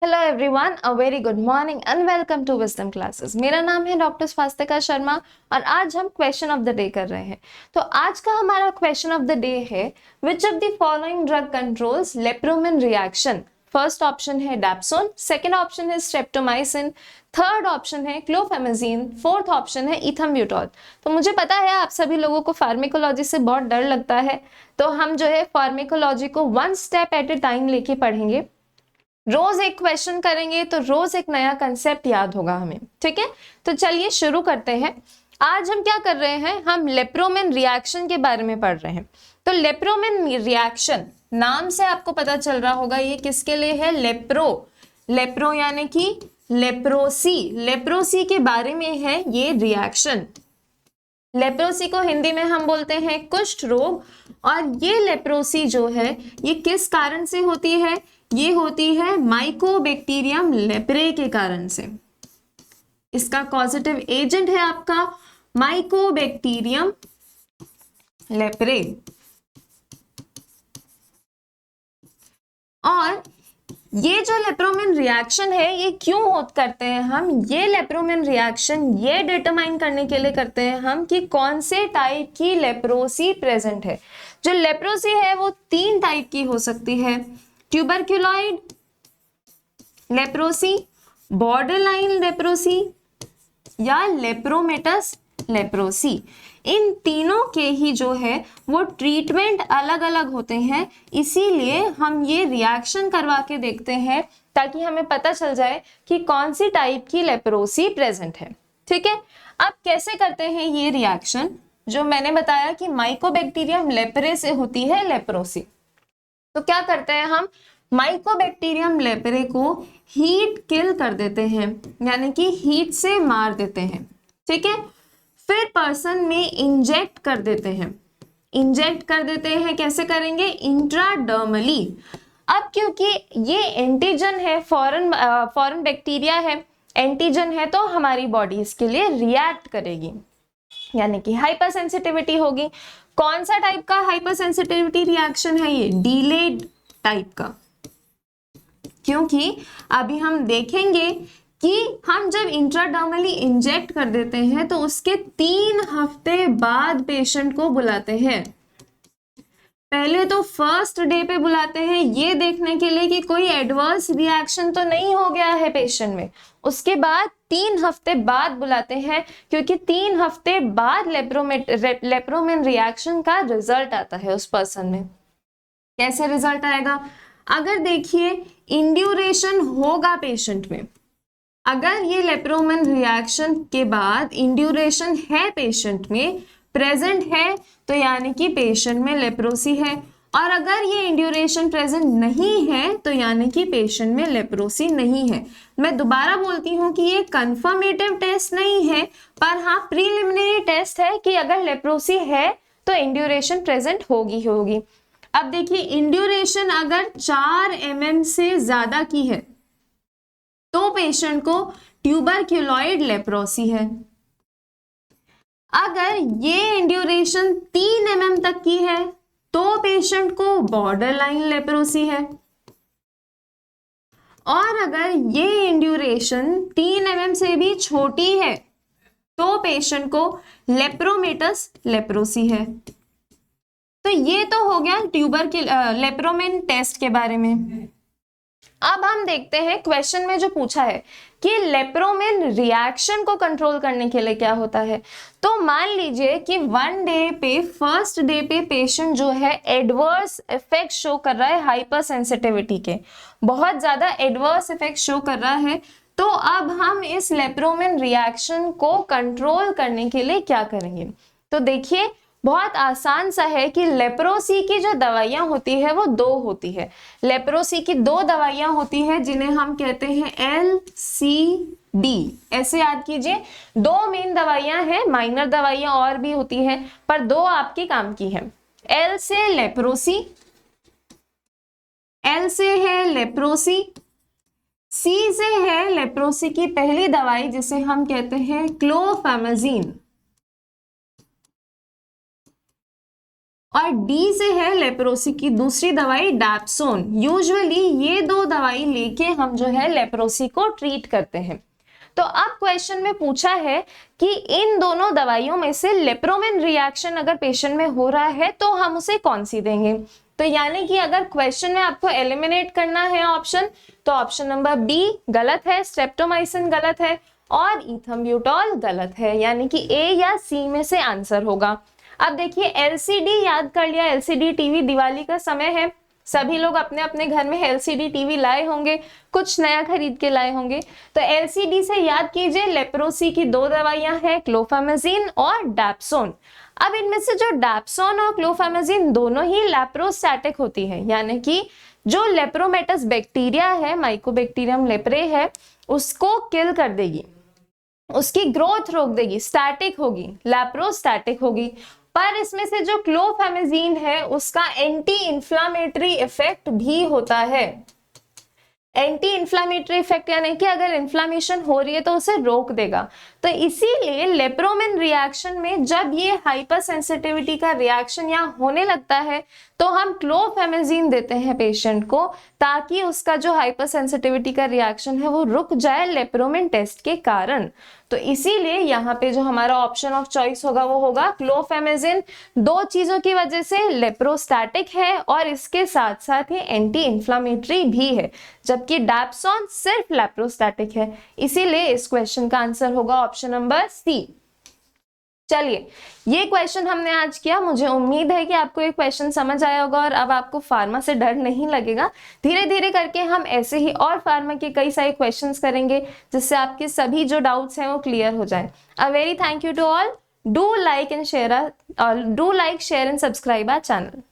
Hello everyone, a very good morning and welcome to wisdom classes. मेरा नाम है doctor Swastika Sharma और आज हम क्वेश्चन ऑफ द डे कर रहे हैं। तो आज का हमारा क्वेश्चन ऑफ द डे है, which of the following drug controls lepromin reaction? First option है डैप्सोन, सेकंड ऑप्शन है स्ट्रेप्टोमाइसिन, थर्ड ऑप्शन है क्लोफेमेजीन, फोर्थ ऑप्शन है इथम्ब्यूटॉल। तो मुझे पता है आप सभी लोगों को फार्मेकोलॉजी से बहुत डर लगता है, तो हम जो है फार्मेकोलॉजी को one step at A time लेके पढ़ेंगे। रोज एक क्वेश्चन करेंगे तो रोज एक नया कंसेप्ट याद होगा हमें। ठीक है, तो चलिए शुरू करते हैं। आज हम क्या कर रहे हैं, हम लेप्रोमिन रिएक्शन के बारे में पढ़ रहे हैं। तो लेप्रोमिन रिएक्शन नाम से आपको पता चल रहा होगा ये किसके लिए है, लेप्रो यानी कि लेप्रोसी के बारे में है ये रिएक्शन। लेप्रोसी को हिंदी में हम बोलते हैं कुष्ठ रोग, और ये लेप्रोसी जो है ये किस कारण से होती है, ये होती है माइकोबैक्टीरियम लेप्रे के कारण से। इसका कॉजेटिव एजेंट है आपका माइकोबैक्टीरियम लेप्रे। और ये जो लेप्रोमिन रिएक्शन है ये क्यों करते हैं हम, ये लेप्रोमिन रिएक्शन ये डिटरमाइन करने के लिए करते हैं हम कि कौन से टाइप की लेप्रोसी प्रेजेंट है। जो लेप्रोसी है वो 3 टाइप की हो सकती है, ट्यूबरक्यूलॉइड लेप्रोसी, बॉर्डरलाइन लेप्रोसी या लेप्रोमेटस लेप्रोसी। इन तीनों के ही जो है वो ट्रीटमेंट अलग अलग होते हैं, इसीलिए हम ये रिएक्शन करवा के देखते हैं ताकि हमें पता चल जाए कि कौन सी टाइप की लेप्रोसी प्रेजेंट है। ठीक है, अब कैसे करते हैं ये रिएक्शन, जो मैंने बताया कि माइकोबैक्टीरियम लेप्रे से होती है लेप्रोसी। तो क्या करते हैं हम, माइकोबैक्टीरियम लेप्रे को हीट किल कर देते हैं, यानी कि हीट से मार देते हैं। ठीक है, फिर पर्सन में इंजेक्ट कर देते हैं। कैसे करेंगे, इंट्राडर्मली। अब क्योंकि ये एंटीजन है, फॉरेन बैक्टीरिया है, एंटीजन है, तो हमारी बॉडी इसके लिए रिएक्ट करेगी, यानी कि हाइपर सेंसिटिविटी होगी। कौन सा टाइप का हाइपर सेंसिटिविटी रिएक्शन है ये, डिलेड टाइप का, क्योंकि अभी हम देखेंगे कि हम जब इंट्राडर्मली इंजेक्ट कर देते हैं तो उसके 3 हफ्ते बाद पेशेंट को बुलाते हैं। पहले तो फर्स्ट डे पे बुलाते हैं ये देखने के लिए कि कोई एडवर्स रिएक्शन तो नहीं हो गया है पेशेंट में। उसके बाद 3 हफ्ते बाद बुलाते हैं, क्योंकि 3 हफ्ते बाद लेप्रोमिन रिएक्शन का रिजल्ट आता है उस पर्सन में। कैसे रिजल्ट आएगा, अगर देखिए इंड्यूरेशन होगा पेशेंट में, अगर ये लेप्रोमिन रिएक्शन के बाद इंड्यूरेशन है पेशेंट में, प्रेजेंट है, तो यानी कि पेशेंट में लेप्रोसी है। और अगर ये इंड्यूरेशन प्रेजेंट नहीं है तो यानी कि पेशेंट में लेप्रोसी नहीं है। मैं दोबारा बोलती हूँ कि ये कंफर्मेटिव टेस्ट नहीं है, पर हाँ प्रीलिमिनरी टेस्ट है कि अगर लेप्रोसी है तो इंड्यूरेशन प्रेजेंट होगी। अब देखिए इंड्यूरेशन अगर 4 mm से ज्यादा की है तो पेशेंट को ट्यूबरक्यूलॉइड लेप्रोसी है। अगर ये इंड्यूरेशन 3 mm तक की है तो पेशेंट को बॉर्डरलाइन लेप्रोसी है। और अगर ये इंड्यूरेशन 3 mm से भी छोटी है तो पेशेंट को लेप्रोमेटस लेप्रोसी है। तो ये तो हो गया लेप्रोमिन टेस्ट के बारे में। अब हम देखते हैं क्वेश्चन में जो पूछा है कि लेप्रोमिन रिएक्शन को कंट्रोल करने के लिए क्या होता है। तो मान लीजिए कि फर्स्ट डे पे पेशेंट जो है एडवर्स इफेक्ट शो कर रहा है, हाइपर सेंसिटिविटी के बहुत ज्यादा एडवर्स इफेक्ट शो कर रहा है। तो अब हम इस लेप्रोमिन रिएक्शन को कंट्रोल करने के लिए क्या करेंगे, तो देखिए बहुत आसान सा है कि लेप्रोसी की जो दवाइयां होती है वो 2 होती है। लेप्रोसी की 2 दवाइयां होती है जिन्हें हम कहते हैं LCD। ऐसे याद कीजिए, 2 मेन दवाइयां हैं, माइनर दवाइयां और भी होती हैं, पर 2 आपकी काम की है। L से लेप्रोसी, L से है लेप्रोसी, C से है लेप्रोसी की पहली दवाई जिसे हम कहते हैं क्लोफेमेजीन। और डी से है लेप्रोसी की दूसरी दवाई डैप्सोन। यूजुअली ये दो दवाई लेके हम जो है लेप्रोसी को ट्रीट करते हैं। तो अब क्वेश्चन में पूछा है कि इन दोनों दवाइयों में से लेप्रोमेन रिएक्शन अगर पेशेंट में हो रहा है तो हम उसे कौन सी देंगे। तो यानी कि अगर क्वेश्चन में आपको एलिमिनेट करना है ऑप्शन, तो ऑप्शन नंबर बी गलत है, स्ट्रेप्टोमाइसिन गलत है और इथम्ब्यूटॉल गलत है, यानी कि ए या सी में से आंसर होगा। अब देखिए एलसीडी याद कर लिया, एलसीडी टीवी, दिवाली का समय है, सभी लोग अपने अपने घर में एलसीडी टीवी लाए होंगे, कुछ नया खरीद के लाए होंगे। तो एलसीडी से याद कीजिए लेप्रोसी की दो दवाइयां हैं, क्लोफेमेजिन और डैप्सोन। अब इनमें से जो डैप्सोन और क्लोफेमेजिन दोनों ही लेप्रोस्टैटिक होती है, यानी कि जो लेप्रोमेटस बैक्टीरिया है, माइकोबैक्टीरियम लेप्रे है, उसको किल कर देगी, उसकी ग्रोथ रोक देगी, स्टैटिक होगी, लेप्रोस्टैटिक होगी। पर इसमें से जो क्लोफेमेजिन है उसका एंटी इंफ्लामेटरी इफेक्ट भी होता है। एंटी इंफ्लामेटरी इफेक्ट यानी कि अगर इन्फ्लामेशन हो रही है तो उसे रोक देगा। तो इसीलिए लेप्रोमेन रिएक्शन में जब ये हाइपर सेंसिटिविटी का रिएक्शन यहाँ होने लगता है तो हम क्लोफेमेजिन देते हैं पेशेंट को, ताकि उसका जो हाइपर सेंसिटिविटी का रिएक्शन है वो रुक जाए लेप्रोमेन टेस्ट के कारण। तो इसीलिए यहाँ पे जो हमारा ऑप्शन ऑफ चॉइस होगा वो होगा क्लोफेमेजिन। दो चीजों की वजह से, लेप्रोस्टैटिक है और इसके साथ साथ ही एंटी इंफ्लामेटरी भी है, जबकि डैप्सोन सिर्फ लेप्रोस्टैटिक है। इसीलिए इस क्वेश्चन का आंसर होगा ऑप्शन नंबर सी। चलिए ये क्वेश्चन हमने आज किया, मुझे उम्मीद है कि आपको ये क्वेश्चन समझ आया होगा और अब आपको फार्मा से डर नहीं लगेगा। धीरे धीरे करके हम ऐसे ही और फार्मा के कई सारे क्वेश्चंस करेंगे जिससे आपके सभी जो डाउट्स हैं वो क्लियर हो जाए। A very thank you to all, do like, share and subscribe our channel.